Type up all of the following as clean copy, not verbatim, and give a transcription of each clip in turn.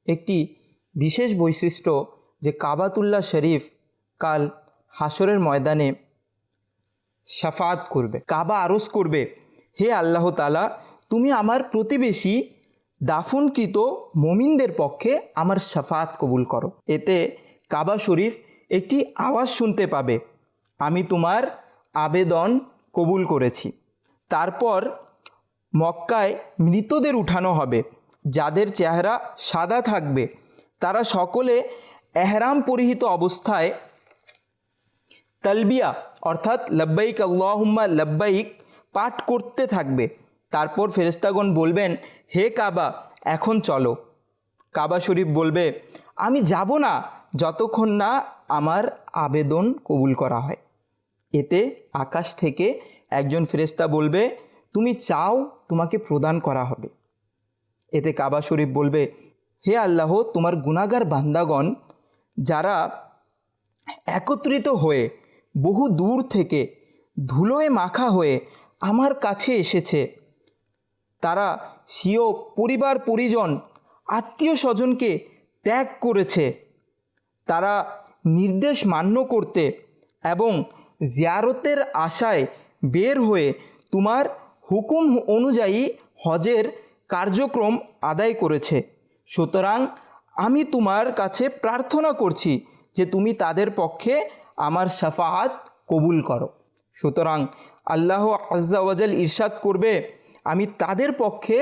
একটি বিশেষ বৈশিষ্ট্য যে কাবাতুল্লাহ শরীফ কাল হাসরের ময়দানে শাফাত করবে। কাবা আরজ করবে, হে আল্লাহ তাআলা, তুমি আমার প্রতিবেশী দাফনকৃত মুমিনদের পক্ষে আমার শাফাত কবুল করো। এতে কাবা শরীফ একটি আওয়াজ শুনতে পাবে, আমি তোমার আবেদন কবুল করেছি। তারপর মক্কায় মৃতদের উঠানো হবে, যাদের চেহারা সাদা থাকবে। তারা সকলে এহরাম পরিহিত অবস্থায় তালবিয়া অর্থাৎ লব্বাইক আল্লাহুম্মা লব্বাইক পাঠ করতে থাকবে। তারপর ফেরেশতাগণ বলবেন, হে কাবা, এখন চলো। কাবা শরীফ বলবে, আমি যাব না যতক্ষণ না আমার আবেদন কবুল করা হয়। এতে আকাশ থেকে একজন ফেরেশতা বলবে, তুমি চাও, তোমাকে প্রদান করা হবে। এতে কাবা শরীফ বলবে, হে আল্লাহ, তোমার গুনাহগার বান্দাগণ যারা একত্রিত হয়ে বহু দূর থেকে ধুলোয় মাখা হয়ে আমার কাছে এসেছে, তারা স্বীয় পরিবার পরিজন আত্মীয় স্বজনকে ত্যাগ করেছে, তারা নির্দেশ মান্য করতে এবং জিয়ারতের আশায় বের হয়ে তোমার হুকুম অনুযায়ী হজের কার্যক্রম আদায় করেছে। সুতরাং আমি তোমার কাছে প্রার্থনা করছি যে তুমি তাদের পক্ষে আমার শাফাআত কবুল করো। সুতরাং আল্লাহ আজ্জা ওয়াজাল ইরশাদ করবে, আমি তাদের পক্ষে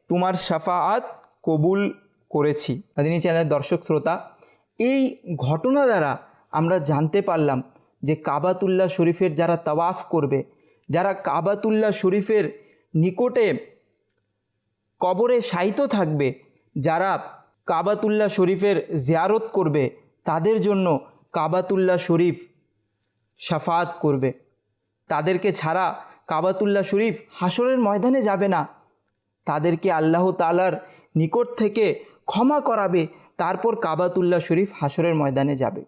তোমার শাফাআত কবুল করেছি। মাদিনী চ্যানেলের দর্শক শ্রোতা, এই ঘটনা দ্বারা আমরা জানতে পারলাম যে কাবাতুল্লাহ শরীফের যারা তাওয়াফ করবে, যারা কাবাতুল্লাহ শরীফের নিকটে কবরে শায়িত থাকবে, যারা কাবাতুল্লাহ শরীফের জিয়ারত করবে, তাদের জন্য কাবাতুল্লাহ শরীফ শাফাআত করবে। তাদেরকে ছাড়া কাবাতুল্লাহ শরীফ হাসরের ময়দানে যাবে না। তাদেরকে আল্লাহ তাআলার নিকট থেকে ক্ষমা করাবে, তারপর কাবাতুল্লাহ শরীফ হাসরের ময়দানে যাবে।